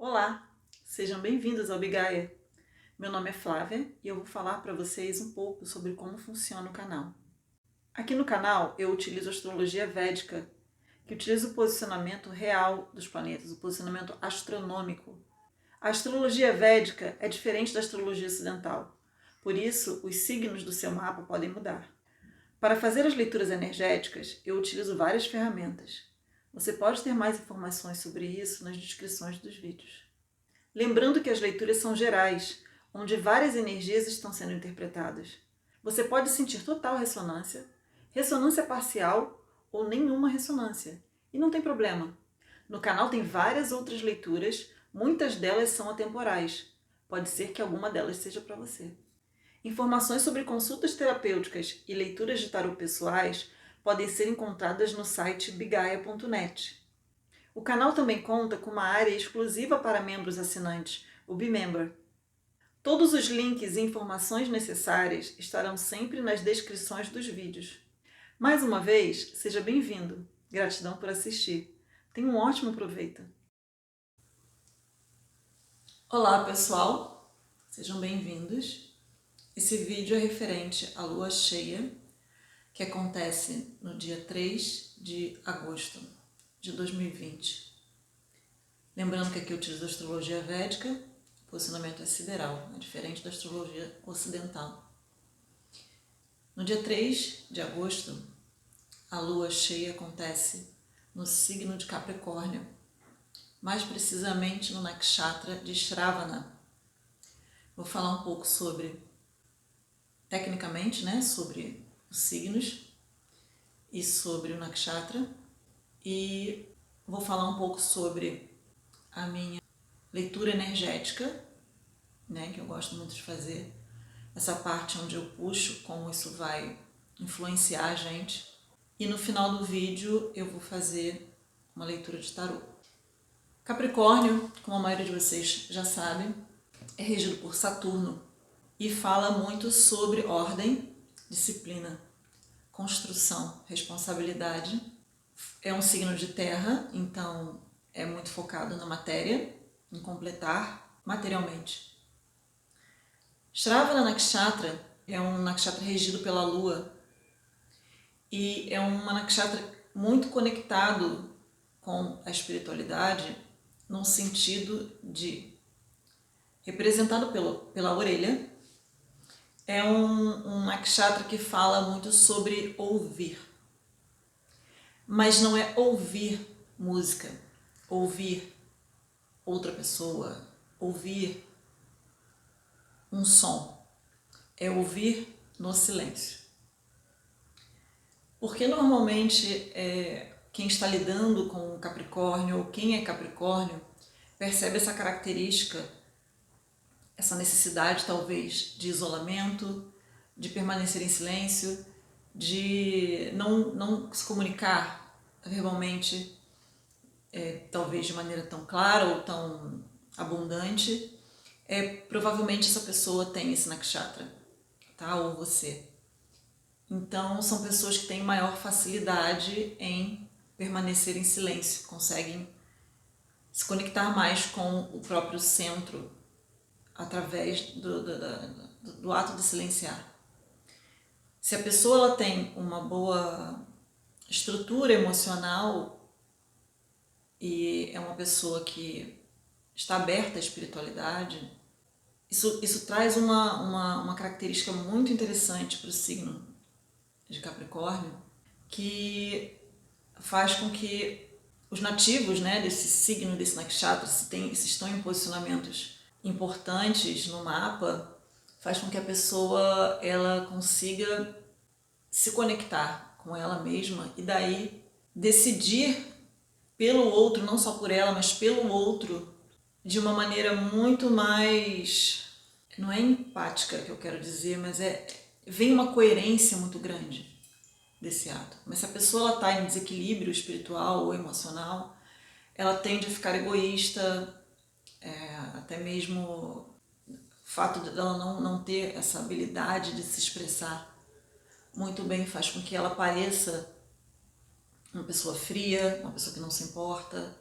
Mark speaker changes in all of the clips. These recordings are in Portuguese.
Speaker 1: Olá, sejam bem-vindos ao Bigaia. Meu nome é Flávia e eu vou falar para vocês um pouco sobre como funciona o canal. Aqui no canal eu utilizo a astrologia védica, que utiliza o posicionamento real dos planetas, o posicionamento astronômico. A astrologia védica é diferente da astrologia ocidental, por isso os signos do seu mapa podem mudar. Para fazer as leituras energéticas, eu utilizo várias ferramentas. Você pode ter mais informações sobre isso nas descrições dos vídeos. Lembrando que as leituras são gerais, onde várias energias estão sendo interpretadas. Você pode sentir total ressonância, ressonância parcial ou nenhuma ressonância. E não tem problema. No canal tem várias outras leituras, muitas delas são atemporais. Pode ser que alguma delas seja para você. Informações sobre consultas terapêuticas e leituras de tarô pessoais podem ser encontradas no site bigaia.net. O canal também conta com uma área exclusiva para membros assinantes, o Bemember. Todos os links e informações necessárias estarão sempre nas descrições dos vídeos. Mais uma vez, seja bem-vindo. Gratidão por assistir. Tenha um ótimo proveito. Olá, pessoal. Sejam bem-vindos. Esse vídeo é referente à lua cheia, que acontece no dia 3 de agosto de 2020. Lembrando que aqui eu utilizo a astrologia védica, o posicionamento é sideral, é diferente da astrologia ocidental. No dia 3 de agosto, a lua cheia acontece no signo de Capricórnio, mais precisamente no nakshatra de Shravana. Vou falar um pouco tecnicamente, sobre os signos e sobre o nakshatra, e vou falar um pouco sobre a minha leitura energética, que eu gosto muito de fazer, essa parte onde eu puxo como isso vai influenciar a gente. E no final do vídeo eu vou fazer uma leitura de tarô. Capricórnio, como a maioria de vocês já sabem, é regido por Saturno e fala muito sobre ordem, disciplina, construção, responsabilidade. É um signo de terra, então é muito focado na matéria, em completar materialmente. Shravana Nakshatra é um nakshatra regido pela lua e é um nakshatra muito conectado com a espiritualidade, no sentido de, representado pela orelha, é um nakshatra que fala muito sobre ouvir. Mas não é ouvir música, ouvir outra pessoa, ouvir um som. É ouvir no silêncio. Porque normalmente quem está lidando com Capricórnio, ou quem é Capricórnio, percebe essa característica, essa necessidade talvez de isolamento, de permanecer em silêncio, de não se comunicar verbalmente, talvez de maneira tão clara ou tão abundante. Provavelmente essa pessoa tem esse nakshatra, tá? Ou você. Então são pessoas que têm maior facilidade em permanecer em silêncio, conseguem se conectar mais com o próprio centro através do ato de silenciar. Se a pessoa ela tem uma boa estrutura emocional e é uma pessoa que está aberta à espiritualidade, isso traz uma característica muito interessante para o signo de Capricórnio, que faz com que os nativos desse signo, desse nakshatra, se estão em posicionamentos importantes no mapa, faz com que a pessoa ela consiga se conectar com ela mesma e daí decidir pelo outro, não só por ela, mas pelo outro, de uma maneira muito mais, não é empática que eu quero dizer, mas vem uma coerência muito grande desse ato. Mas se a pessoa está em desequilíbrio espiritual ou emocional, ela tende a ficar egoísta, até mesmo o fato de ela não ter essa habilidade de se expressar muito bem faz com que ela pareça uma pessoa fria, uma pessoa que não se importa,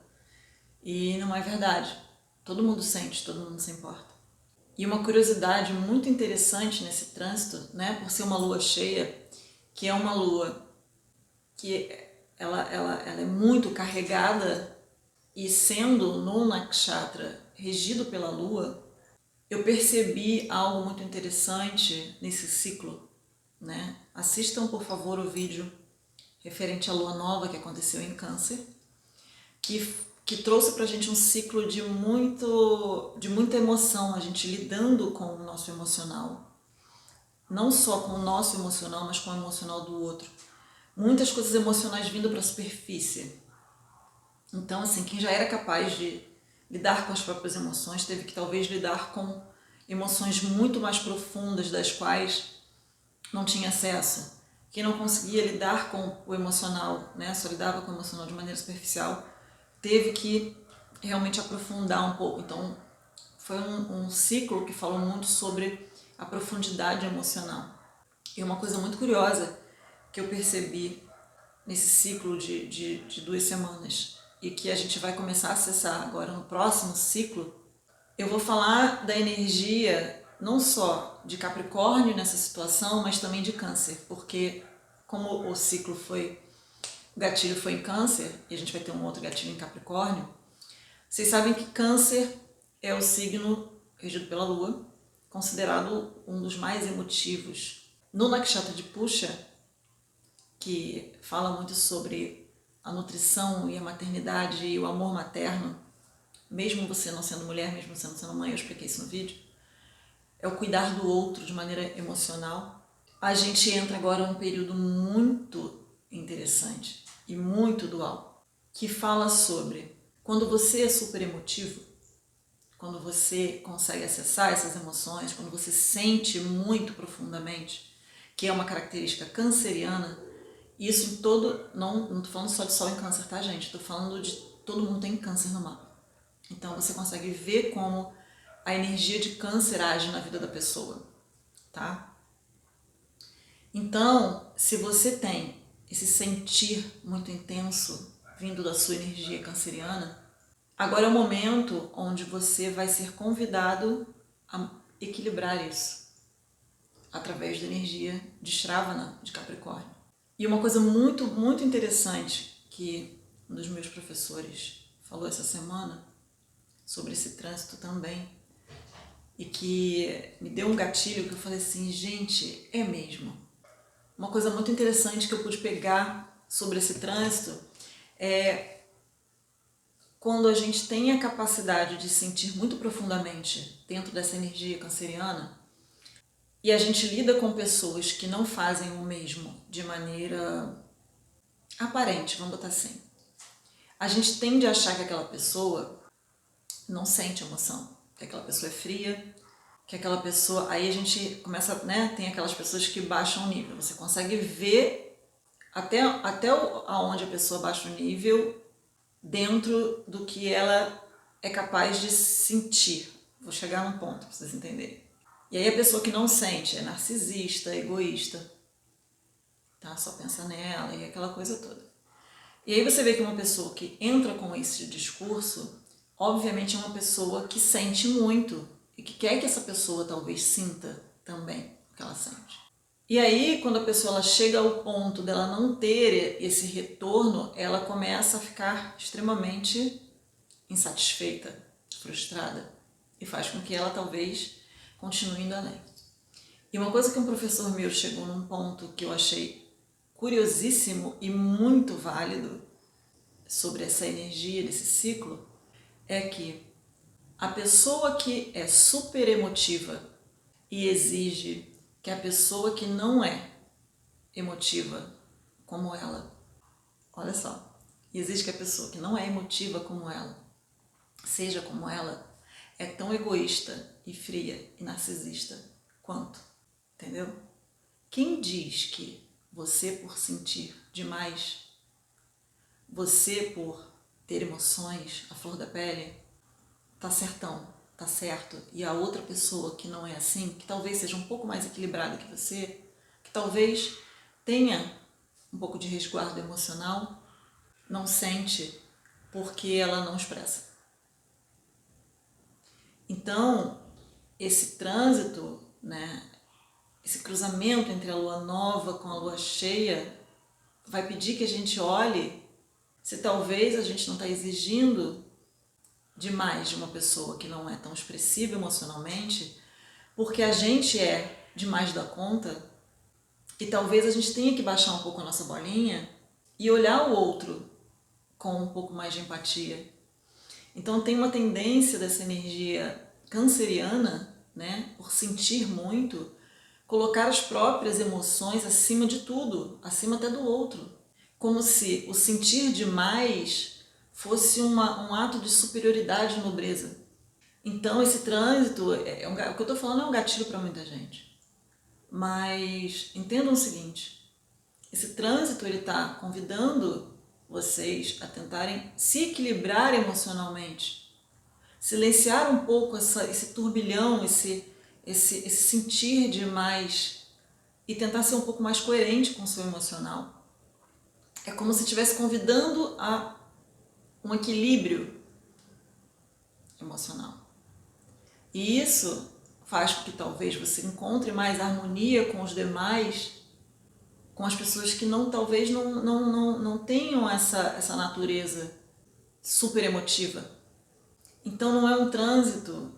Speaker 1: e não é verdade. Todo mundo sente, todo mundo se importa. E uma curiosidade muito interessante nesse trânsito, né, por ser uma lua cheia, que é uma lua que ela é muito carregada, e sendo no nakshatra regido pela lua, eu percebi algo muito interessante nesse ciclo, né? Assistam, por favor, o vídeo referente à lua nova que aconteceu em Câncer, que trouxe pra gente um ciclo de muita emoção, a gente lidando com o nosso emocional. Não só com o nosso emocional, mas com o emocional do outro. Muitas coisas emocionais vindo para a superfície. Então, assim, quem já era capaz de lidar com as próprias emoções teve que talvez lidar com emoções muito mais profundas, das quais não tinha acesso. Quem não conseguia lidar com o emocional, né, só lidava com o emocional de maneira superficial, teve que realmente aprofundar um pouco. Então, foi um ciclo que falou muito sobre a profundidade emocional. E uma coisa muito curiosa que eu percebi nesse ciclo de 2 semanas e que a gente vai começar a acessar agora no próximo ciclo, eu vou falar da energia não só de Capricórnio nessa situação, mas também de Câncer, porque como o ciclo foi, o gatilho foi em Câncer, e a gente vai ter um outro gatilho em Capricórnio, vocês sabem que Câncer é o signo regido pela Lua, considerado um dos mais emotivos. No Nakshatra de Pusha, que fala muito sobre a nutrição e a maternidade e o amor materno, mesmo você não sendo mulher, mesmo você não sendo mãe, eu expliquei isso no vídeo, é o cuidar do outro de maneira emocional. A gente entra agora num período muito interessante e muito dual, que fala sobre quando você é super emotivo, quando você consegue acessar essas emoções, quando você sente muito profundamente, que é uma característica canceriana. Isso em todo, não tô falando só de Sol em Câncer, tá, gente? Tô falando de todo mundo tem Câncer no mapa. Então você consegue ver como a energia de Câncer age na vida da pessoa, tá? Então, se você tem esse sentir muito intenso vindo da sua energia canceriana, agora é o momento onde você vai ser convidado a equilibrar isso através da energia de Shravana, de Capricórnio. E uma coisa muito, muito interessante que um dos meus professores falou essa semana sobre esse trânsito também, e que me deu um gatilho que eu falei assim, gente, é mesmo. Uma coisa muito interessante que eu pude pegar sobre esse trânsito é quando a gente tem a capacidade de sentir muito profundamente dentro dessa energia canceriana, e a gente lida com pessoas que não fazem o mesmo de maneira aparente, vamos botar assim. A gente tende a achar que aquela pessoa não sente emoção, que aquela pessoa é fria, que aquela pessoa... Aí a gente começa, né, tem aquelas pessoas que baixam o nível. Você consegue ver até aonde a pessoa baixa o nível dentro do que ela é capaz de sentir. Vou chegar num ponto para vocês entenderem. E aí a pessoa que não sente é narcisista, egoísta, tá? Só pensa nela e aquela coisa toda. E aí você vê que uma pessoa que entra com esse discurso, obviamente é uma pessoa que sente muito e que quer que essa pessoa talvez sinta também o que ela sente. E aí, quando a pessoa ela chega ao ponto dela não ter esse retorno, ela começa a ficar extremamente insatisfeita, frustrada, e faz com que ela talvez continue indo além. E uma coisa que um professor meu chegou num ponto que eu achei curiosíssimo e muito válido sobre essa energia desse ciclo é que a pessoa que é super emotiva e exige que a pessoa que não é emotiva como ela, olha só, exige que a pessoa que não é emotiva como ela, seja como ela, é tão egoísta e fria e narcisista quanto, entendeu? Quem diz que você, por sentir demais, você, por ter emoções à flor da pele, tá certão, tá certo, e a outra pessoa que não é assim, que talvez seja um pouco mais equilibrada que você, que talvez tenha um pouco de resguardo emocional, não sente porque ela não expressa. Então, esse trânsito, né, esse cruzamento entre a lua nova com a lua cheia, vai pedir que a gente olhe se talvez a gente não está exigindo demais de uma pessoa que não é tão expressiva emocionalmente, porque a gente é demais da conta e talvez a gente tenha que baixar um pouco a nossa bolinha e olhar o outro com um pouco mais de empatia. Então tem uma tendência dessa energia canceriana, né, por sentir muito, colocar as próprias emoções acima de tudo, acima até do outro. Como se o sentir demais fosse um ato de superioridade e nobreza. Então esse trânsito, o que eu estou falando é um gatilho para muita gente. Mas entendam o seguinte, esse trânsito ele está convidando vocês a tentarem se equilibrar emocionalmente, silenciar um pouco esse turbilhão, esse sentir demais e tentar ser um pouco mais coerente com o seu emocional. É como se estivesse convidando a um equilíbrio emocional. E isso faz com que talvez você encontre mais harmonia com os demais, com as pessoas que talvez não tenham essa natureza super emotiva. Então não é um trânsito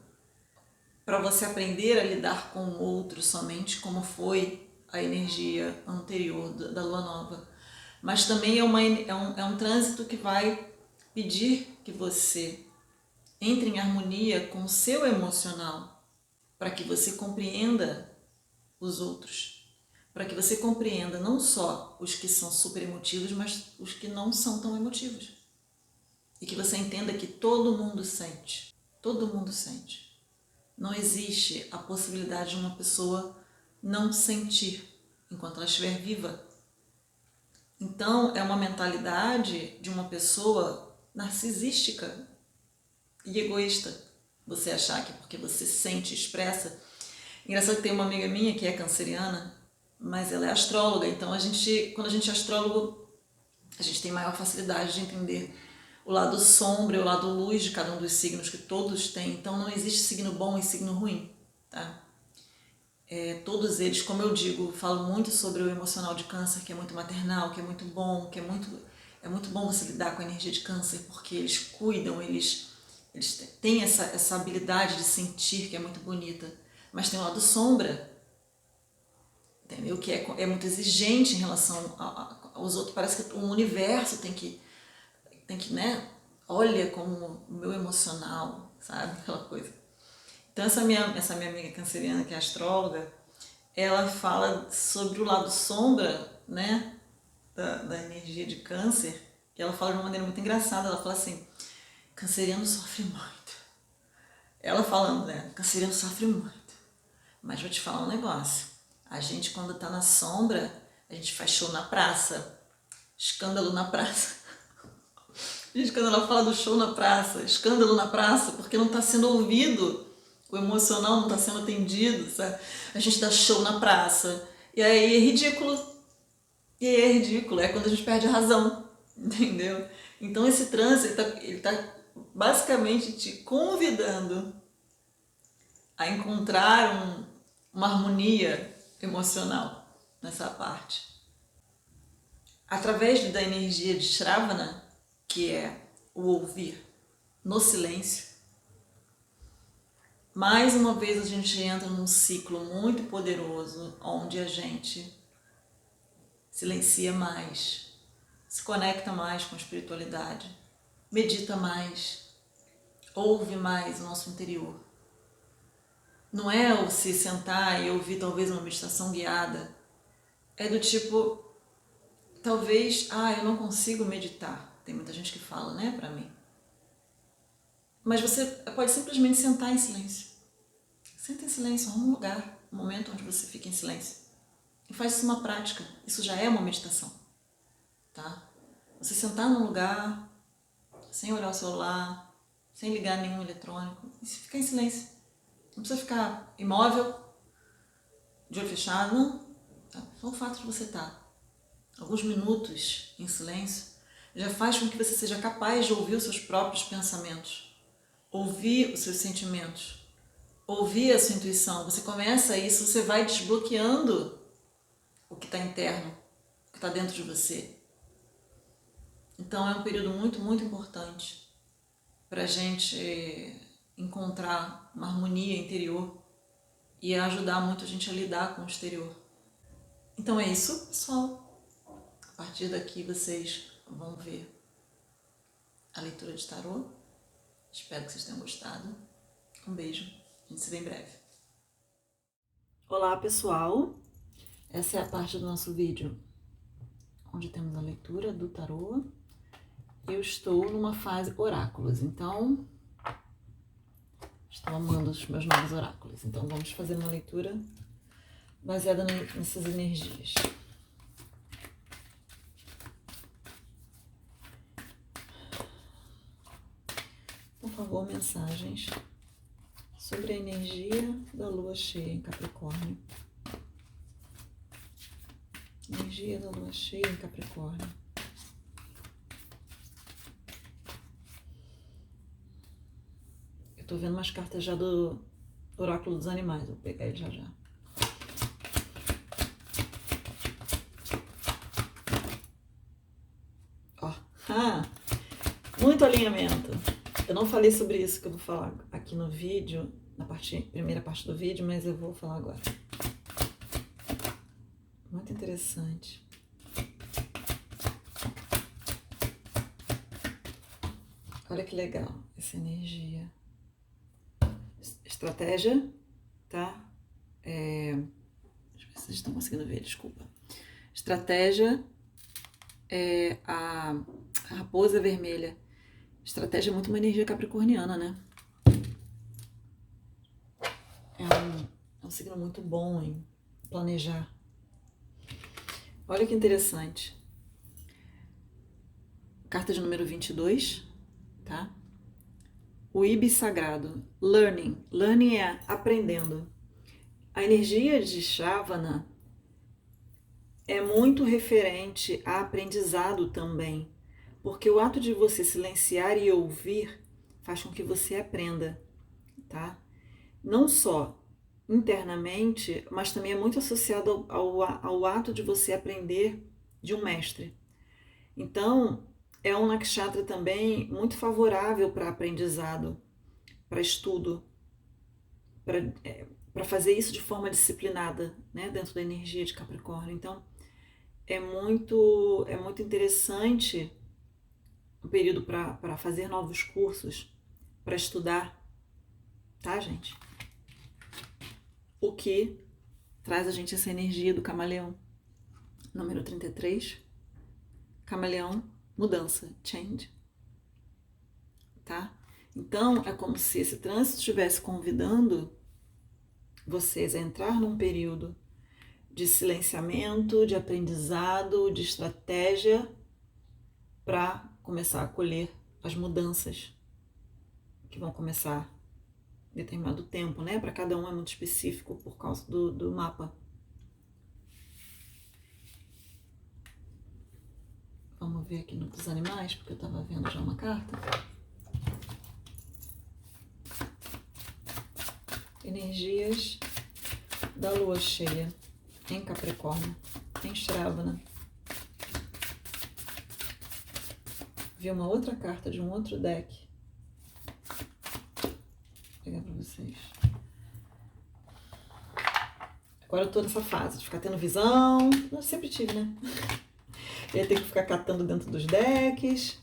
Speaker 1: para você aprender a lidar com o outro somente como foi a energia anterior da lua nova, mas também é um trânsito que vai pedir que você entre em harmonia com o seu emocional, para que você compreenda os outros, para que você compreenda não só os que são super emotivos, mas os que não são tão emotivos. E que você entenda que todo mundo sente. Todo mundo sente. Não existe a possibilidade de uma pessoa não sentir enquanto ela estiver viva. Então, é uma mentalidade de uma pessoa narcisística e egoísta. Você achar que porque você sente, expressa. Engraçado que tem uma amiga minha que é canceriana, mas ela é astróloga, então quando a gente é astrólogo, a gente tem maior facilidade de entender o lado sombra e o lado luz de cada um dos signos que todos têm. Então não existe signo bom e signo ruim, tá? Todos eles, como eu digo, falo muito sobre o emocional de câncer, que é muito maternal, que é muito bom, que é muito bom você lidar com a energia de câncer, porque eles cuidam, eles têm essa habilidade de sentir, que é muito bonita. Mas tem o lado sombra, entendeu? Que é muito exigente em relação aos outros. Parece que o universo tem que, né? Olha como o meu emocional, sabe? Aquela coisa. Então essa minha amiga canceriana, que é astróloga, ela fala sobre o lado sombra, né? Da energia de câncer. E ela fala de uma maneira muito engraçada. Ela fala assim, canceriano sofre muito. Ela falando, né? Canceriano sofre muito. Mas vou te falar um negócio. A gente, quando tá na sombra, a gente faz show na praça. Escândalo na praça. Gente, quando ela fala do show na praça, escândalo na praça, porque não está sendo ouvido, o emocional não está sendo atendido, sabe? A gente dá show na praça. E aí é ridículo. E aí é ridículo. É quando a gente perde a razão. Entendeu? Então esse trânsito, ele tá basicamente te convidando a encontrar uma harmonia emocional nessa parte. Através da energia de Shravana, que é o ouvir no silêncio, mais uma vez a gente entra num ciclo muito poderoso, onde a gente silencia mais, se conecta mais com a espiritualidade, medita mais, ouve mais o nosso interior. Não é o se sentar e ouvir talvez uma meditação guiada, é do tipo, talvez, eu não consigo meditar. Tem muita gente que fala, né, pra mim. Mas você pode simplesmente sentar em silêncio. Senta em silêncio, arruma um lugar, um momento onde você fica em silêncio. E faz isso uma prática. Isso já é uma meditação, tá? Você sentar num lugar, sem olhar o celular, sem ligar nenhum eletrônico, e ficar em silêncio. Não precisa ficar imóvel, de olho fechado, não. Tá? Só o fato de você estar alguns minutos em silêncio já faz com que você seja capaz de ouvir os seus próprios pensamentos, ouvir os seus sentimentos, ouvir a sua intuição, você começa isso, você vai desbloqueando o que está interno, o que está dentro de você. Então é um período muito, muito importante para a gente encontrar uma harmonia interior e ajudar muito a gente a lidar com o exterior. Então é isso, pessoal. A partir daqui vocês vão ver a leitura de tarô. Espero que vocês tenham gostado. Um beijo, a gente se vê em breve. Olá, pessoal. Essa é a parte do nosso vídeo onde temos a leitura do tarô. Eu estou numa fase oráculos, então estou amando os meus novos oráculos. Então vamos fazer uma leitura baseada nessas energias. Por favor, mensagens sobre a energia da lua cheia em Capricórnio. Energia da lua cheia em Capricórnio. Eu tô vendo umas cartas já do oráculo dos animais, vou pegar ele já já. Ó, muito alinhamento. Eu não falei sobre isso que eu vou falar aqui no vídeo, na primeira parte do vídeo, mas eu vou falar agora. Muito interessante. Olha que legal essa energia. Estratégia, tá? Deixa eu ver se vocês estão conseguindo ver, desculpa. Estratégia é a raposa vermelha. Estratégia é muito uma energia capricorniana, né? É um signo muito bom em planejar. Olha que interessante. Carta de número 22, tá? O Ibis sagrado. Learning. Learning é aprendendo. A energia de Shravana é muito referente a aprendizado também, porque o ato de você silenciar e ouvir faz com que você aprenda, tá? Não só internamente, mas também é muito associado ao ato de você aprender de um mestre. Então, é um nakshatra também muito favorável para aprendizado, para estudo, para fazer isso de forma disciplinada, né, dentro da energia de Capricórnio. Então, é muito interessante um período para fazer novos cursos, para estudar, tá, gente? O que traz a gente essa energia do camaleão. Número 33, camaleão, mudança, change, tá? Então, é como se esse trânsito estivesse convidando vocês a entrar num período de silenciamento, de aprendizado, de estratégia para começar a colher as mudanças que vão começar em determinado tempo, né? Para cada um é muito específico por causa do mapa. Vamos ver aqui no dos animais, porque eu estava vendo já uma carta. Energias da lua cheia em Capricórnio, em Shravana. Vi uma outra carta de um outro deck. Vou pegar para vocês. Agora eu tô nessa fase de ficar tendo visão. Eu sempre tive, né? Eu ia ter que ficar catando dentro dos decks.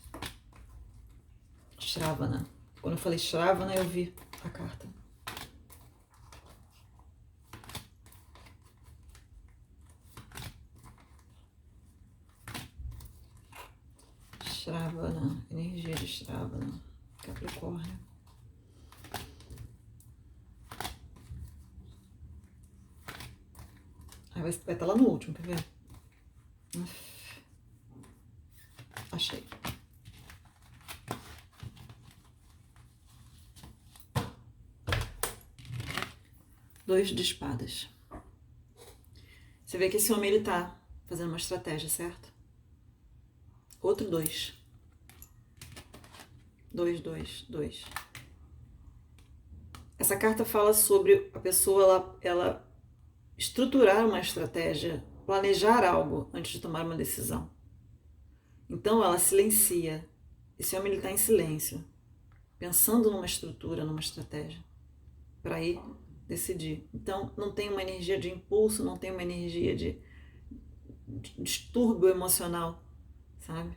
Speaker 1: Shravana. Quando eu falei Shravana, eu vi a carta. Shravana, energia de Shravana, Capricórnio. Aí vai estar lá no último, quer ver? Achei. Dois de espadas. Você vê que esse homem, ele tá fazendo uma estratégia, certo? Outro dois. Dois. Essa carta fala sobre a pessoa ela estruturar uma estratégia, planejar algo antes de tomar uma decisão. Então ela silencia. Esse homem está em silêncio, pensando numa estrutura, numa estratégia, para ir decidir. Então não tem uma energia de impulso, não tem uma energia de distúrbio emocional, sabe?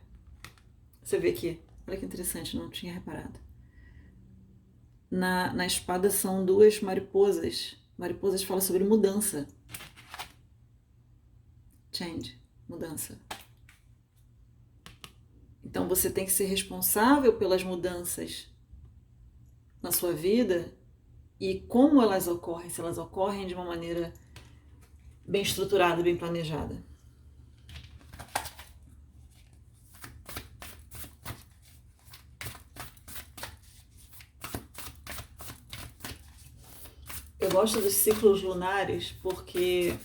Speaker 1: Você vê que, olha que interessante, não tinha reparado. Na espada são duas mariposas. Mariposas falam sobre mudança. Change, mudança. Então você tem que ser responsável pelas mudanças na sua vida e como elas ocorrem, se elas ocorrem de uma maneira bem estruturada, bem planejada. Eu gosto dos ciclos lunares porque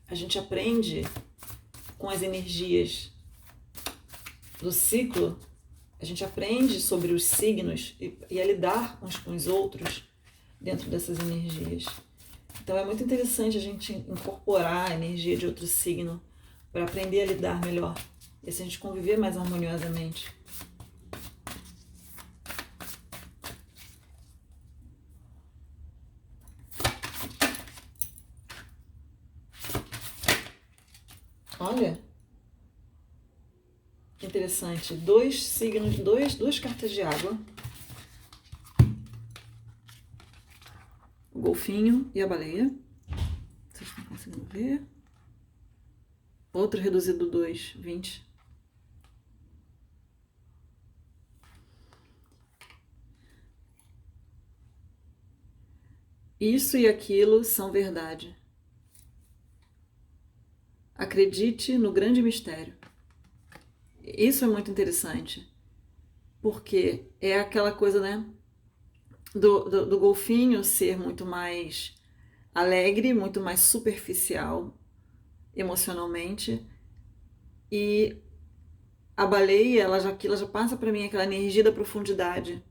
Speaker 1: a gente aprende com as energias do ciclo, a gente aprende sobre os signos e a lidar uns com os outros dentro dessas energias. Então é muito interessante a gente incorporar a energia de outro signo para aprender a lidar melhor e assim a gente conviver mais harmoniosamente. Olha, que interessante. Dois signos, duas cartas de água. O golfinho e a baleia. Vocês estão conseguindo ver? Outro reduzido 2, 20. Isso e aquilo são verdade. Acredite no grande mistério. Isso é muito interessante, porque é aquela coisa, né, do golfinho ser muito mais alegre, muito mais superficial emocionalmente, e a baleia, ela já passa para mim aquela energia da profundidade,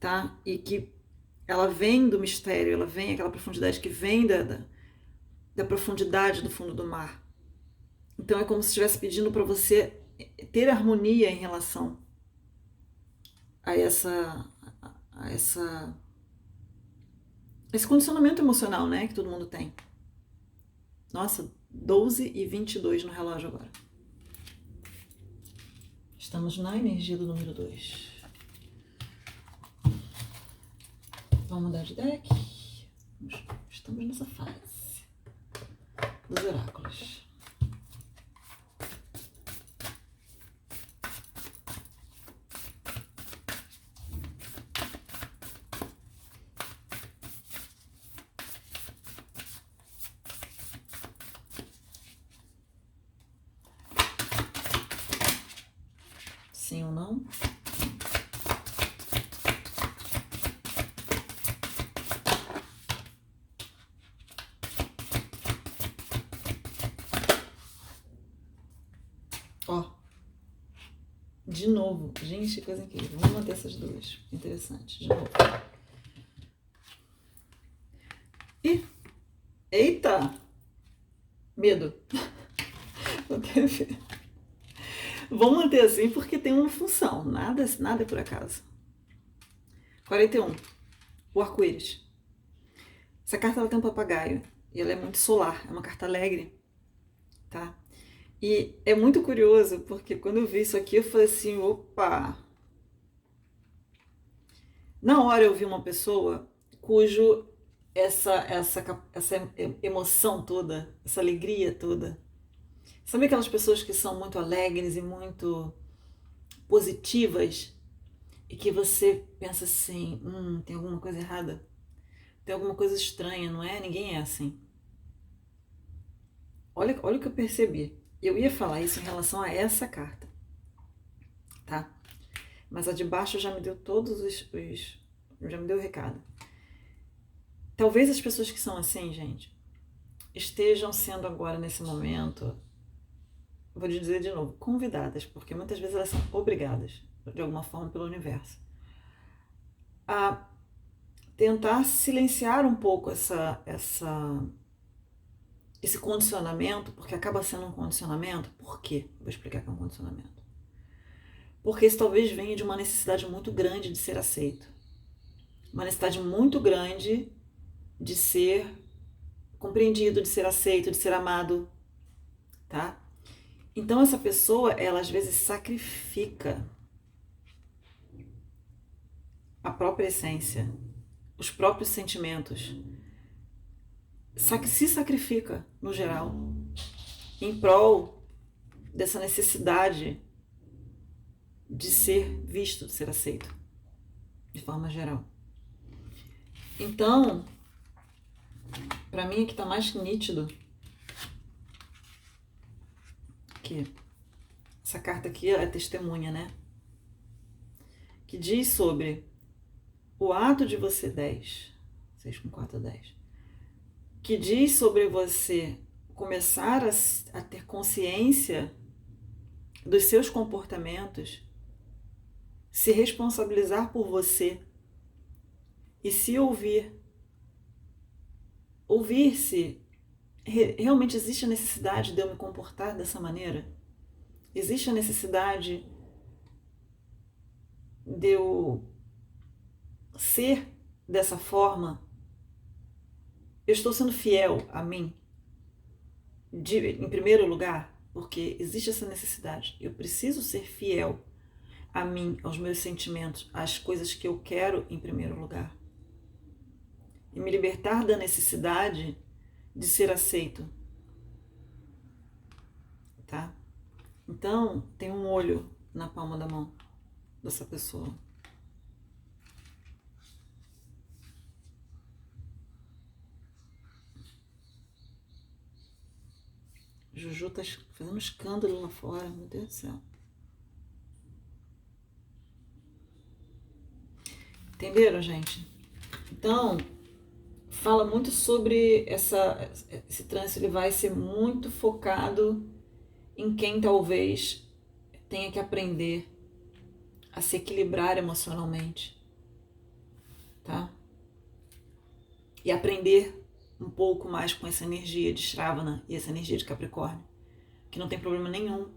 Speaker 1: tá? E que ela vem do mistério, ela vem aquela profundidade que vem da profundidade do fundo do mar. Então é como se estivesse pedindo para você ter harmonia em relação a esse condicionamento emocional, né, que todo mundo tem. Nossa, 12h22 no relógio agora. Estamos na energia do número 2. Vamos mudar de deck. Estamos nessa fase dos oráculos. Sim ou não? Ó, de novo, gente, coisa incrível. Vamos manter essas duas. Interessante, de novo. E, eita! Medo. Vamos manter assim porque tem uma função. Nada é por acaso. 41. O arco-íris. Essa carta ela tem um papagaio e ela é muito solar. É uma carta alegre, tá? E é muito curioso porque quando eu vi isso aqui eu falei assim, opa! Na hora eu vi uma pessoa cujo essa emoção toda, essa alegria toda. Sabe aquelas pessoas que são muito alegres e muito positivas e que você pensa assim, tem alguma coisa errada? Tem alguma coisa estranha, não é? Ninguém é assim. Olha o que eu percebi. Eu ia falar isso em relação a essa carta, tá? Mas a de baixo já me deu já me deu o recado. Talvez as pessoas que são assim, gente, estejam sendo agora nesse momento, vou dizer de novo, convidadas, porque muitas vezes elas são obrigadas, de alguma forma, pelo universo, a tentar silenciar um pouco esse condicionamento, porque acaba sendo um condicionamento. Por quê? Vou explicar que é um condicionamento. Porque isso talvez venha de uma necessidade muito grande de ser aceito. Uma necessidade muito grande de ser compreendido, de ser aceito, de ser amado, tá? Então essa pessoa, ela às vezes sacrifica a própria essência, os próprios sentimentos, se sacrifica no geral, em prol dessa necessidade de ser visto, de ser aceito, de forma geral. Então, para mim aqui tá mais nítido que essa carta aqui é testemunha, né? Que diz sobre o ato de você 10, 6 com 4, 10, que diz sobre você começar a ter consciência dos seus comportamentos, se responsabilizar por você e se ouvir-se. Realmente existe a necessidade de eu me comportar dessa maneira? Existe a necessidade de eu ser dessa forma? Eu estou sendo fiel a mim, em primeiro lugar, porque existe essa necessidade. Eu preciso ser fiel a mim, aos meus sentimentos, às coisas que eu quero em primeiro lugar. E me libertar da necessidade de ser aceito. Tá? Então, tem um olho na palma da mão dessa pessoa. Juju tá fazendo escândalo lá fora, meu Deus do céu. Entenderam, gente? Então, fala muito sobre esse trânsito, ele vai ser muito focado em quem talvez tenha que aprender a se equilibrar emocionalmente, tá? E aprender um pouco mais com essa energia de Shravana e essa energia de Capricórnio, que não tem problema nenhum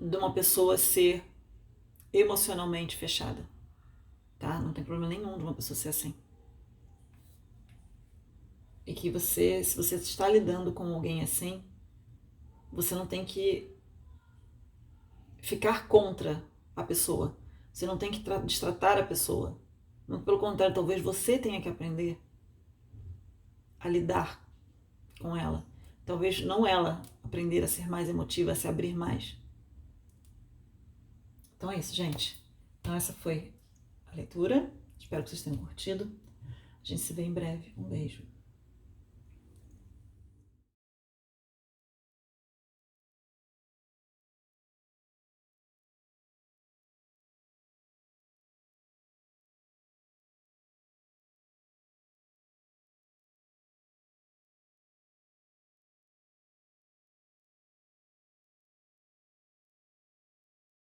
Speaker 1: de uma pessoa ser emocionalmente fechada, tá? Não tem problema nenhum de uma pessoa ser assim. E que você, se você está lidando com alguém assim, você não tem que ficar contra a pessoa. Você não tem que destratar a pessoa. Muito pelo contrário, talvez você tenha que aprender a lidar com ela. Talvez não ela aprender a ser mais emotiva, a se abrir mais. Então é isso, gente. Então essa foi a leitura. Espero que vocês tenham curtido. A gente se vê em breve. Um beijo.